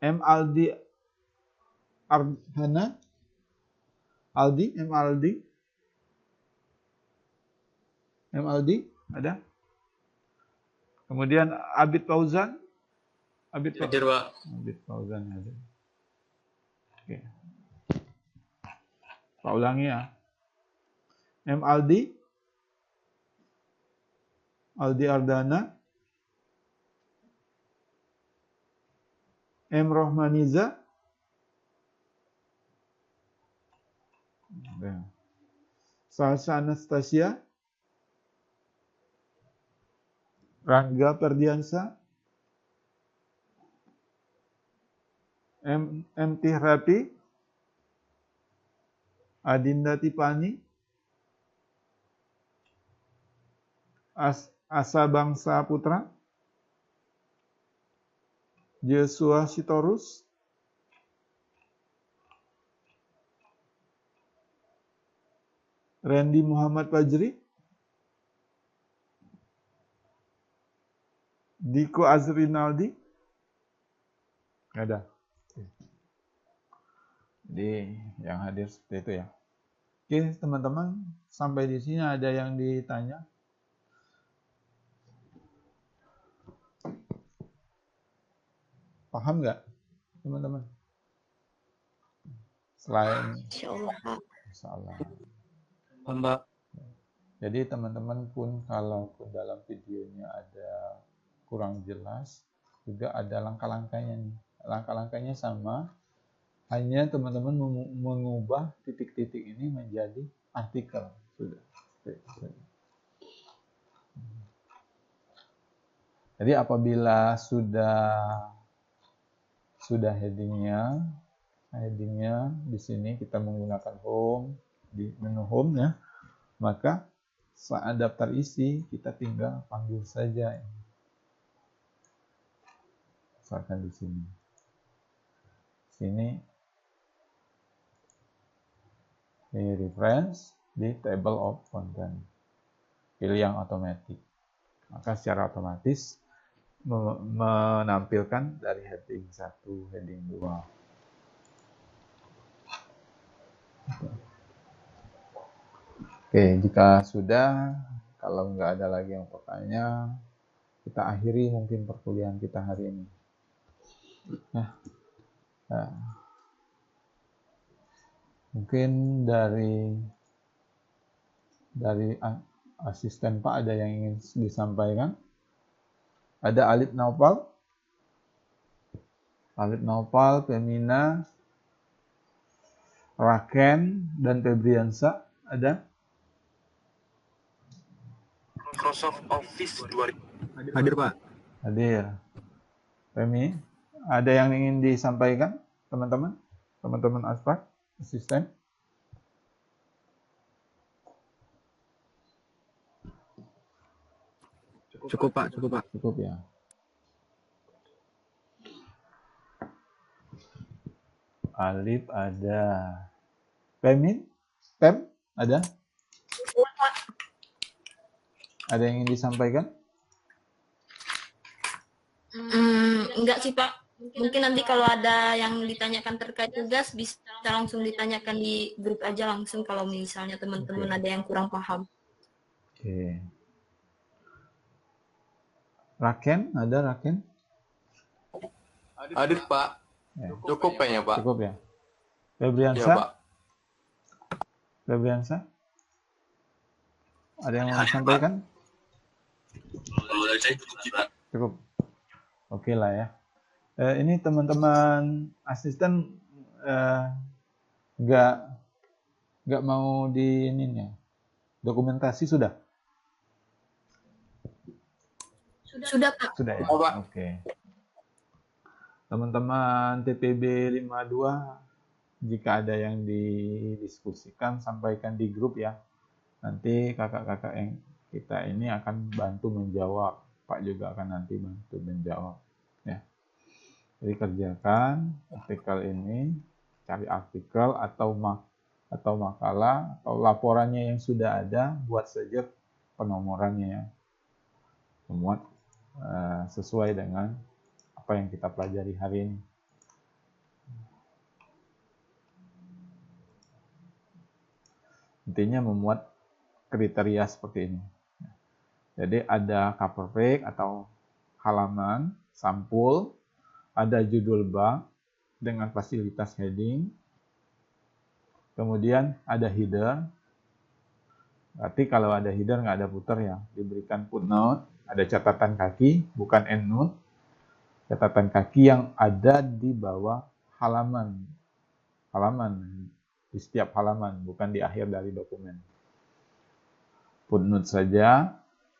M. Aldi Ardhana. M. Aldi ada? Kemudian Abid Fauzan. Hadir Pak. Abid Fauzan ada. Oke. Pak ulangi ya. M. Aldi Ardana. M. Rohmaniza. Salsa Anastasia. Rangga Ferdiansa. MT Rapi, Adinda Tipani, Asa Bangsa Putra, Joshua Sitorus, Randy Muhammad Fajri, Diko Azrinaldi, ada. Jadi yang hadir seperti itu ya. Oke teman-teman, sampai di sini ada yang ditanya? Paham nggak teman-teman? Selain Insya Allah, Pak. Insyaallah. Mbak. Jadi teman-teman pun kalau dalam videonya ada kurang jelas, juga ada langkah-langkahnya nih. Langkah-langkahnya sama, hanya teman-teman mengubah titik-titik ini menjadi artikel. Sudah. Jadi apabila sudah headingnya di sini kita menggunakan home, di menu home ya, maka saat daftar isi kita tinggal panggil saja ini. Misalkan di sini ini reference di table of content, pilih yang otomatis, maka secara otomatis menampilkan dari heading 1, heading 2. Oke, jika sudah, kalau nggak ada lagi yang bertanya, kita akhiri mungkin perkuliahan kita hari ini. Nah, mungkin dari asisten Pak ada yang ingin disampaikan? Ada Alif Naufal, Femina, Raken, dan Febriansa. Ada? Microsoft Office 2000. Hadir, Pak. Hadir. Femi, ada yang ingin disampaikan, teman-teman? Teman-teman Asprak, asisten? Cukup, Pak. Cukup ya. Alif ada. Femin? Pem? Ada? Ada yang ingin disampaikan? Enggak sih, Pak. Mungkin nanti kalau ada yang ditanyakan terkait tugas, bisa langsung ditanyakan di grup aja langsung kalau misalnya teman-teman ada yang kurang paham. Oke. Raken? Ada Raken? Hadir, Pak. Ya. Cukup kayaknya, Pak. Cukup ya. Febriansa? Iya, Pak. Febriansa? Ada yang mau disampaikan? Kalau dari saya cukup, Pak. Cukup. Oke lah ya. Ini teman-teman asisten nggak mau di ini ya. Dokumentasi sudah? Sudah, Pak. Sudah ya. Oh, Pak. Oke. Teman-teman TPB 52, jika ada yang didiskusikan sampaikan di grup ya. Nanti kakak-kakak yang kita ini akan bantu menjawab. Pak juga akan nanti bantu menjawab. Ya. Jadi kerjakan artikel ini, cari artikel atau makalah atau laporannya yang sudah ada, buat saja penomorannya ya. Memuat sesuai dengan apa yang kita pelajari hari ini. Intinya memuat kriteria seperti ini. Jadi ada cover page atau halaman, sampul, ada judul bab dengan fasilitas heading, kemudian ada header. Berarti kalau ada header nggak ada footer ya, diberikan footnote, ada catatan kaki, bukan endnote. Catatan kaki yang ada di bawah halaman di setiap halaman, bukan di akhir dari dokumen. Footnote saja,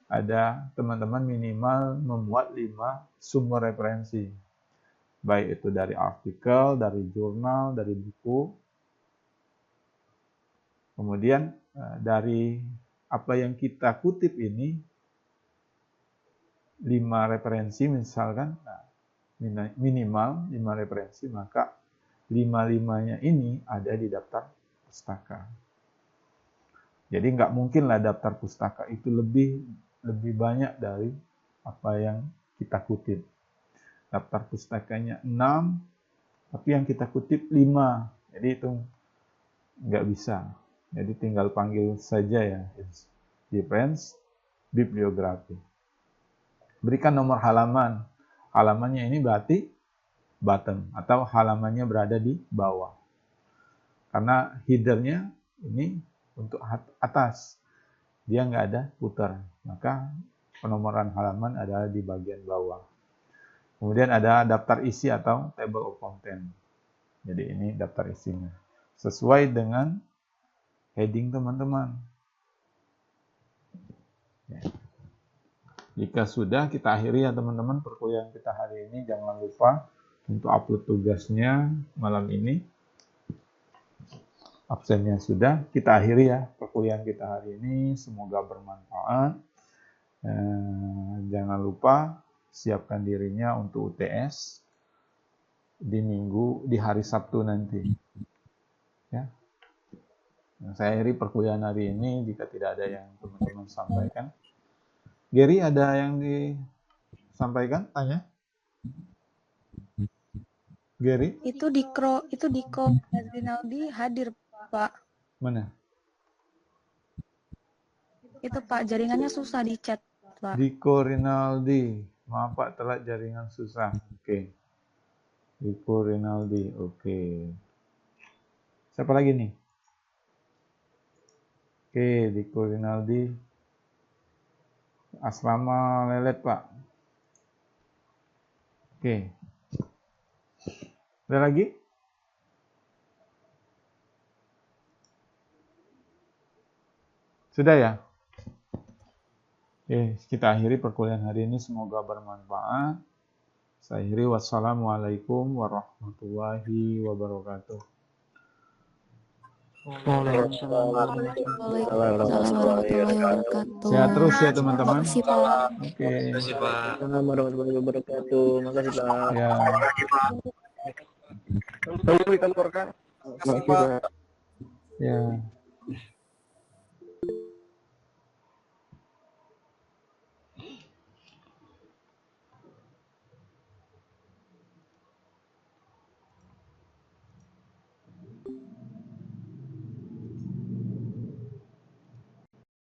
ada teman-teman minimal memuat 5 sumber referensi. baik itu dari artikel, dari jurnal, dari buku. Kemudian dari apa yang kita kutip ini, 5 referensi misalkan, minimal 5 referensi, maka 5-5-nya ini ada di daftar pustaka. Jadi nggak mungkin lah daftar pustaka itu lebih banyak dari apa yang kita kutip. Daftar pustakanya 6, tapi yang kita kutip 5. Jadi itu nggak bisa. Jadi tinggal panggil saja ya, reference bibliografi. Berikan nomor halaman. Halamannya ini berarti bottom, atau halamannya berada di bawah. Karena headernya ini untuk atas, dia nggak ada footer, maka penomoran halaman adalah di bagian bawah. Kemudian ada daftar isi atau table of content. Jadi ini daftar isinya, sesuai dengan heading teman-teman. Ya. Jika sudah, kita akhiri ya teman-teman perkuliahan kita hari ini. Jangan lupa untuk upload tugasnya malam ini. Absennya sudah, kita akhiri ya perkuliahan kita hari ini. Semoga bermanfaat. Jangan lupa siapkan dirinya untuk UTS di hari Sabtu nanti. Ya. Saya akhiri perkuliahan hari ini. Jika tidak ada yang teman-teman sampaikan. Gary, ada yang disampaikan? Tanya. Gary? Itu Diko Rinaldi hadir, Pak. Mana? Itu Pak, jaringannya susah di chat, Pak. Diko Rinaldi. Maaf Pak, telat jaringan susah. Oke. Diko Rinaldi. Oke. Siapa lagi nih? Oke, Diko Rinaldi. Asrama Lelet, Pak. Oke. Ada lagi? Sudah ya? Oke, kita akhiri perkuliahan hari ini. Semoga bermanfaat. Saya akhiri. Wassalamualaikum warahmatullahi wabarakatuh. Waalaikumsalam warahmatullahi wabarakatuh. Sehat terus ya teman-teman. Makasih, Pak. Oke. Makasih Pak. Assalamualaikum warahmatullahi wabarakatuh. Makasih Pak. Ya. Makasih Pak. Ya.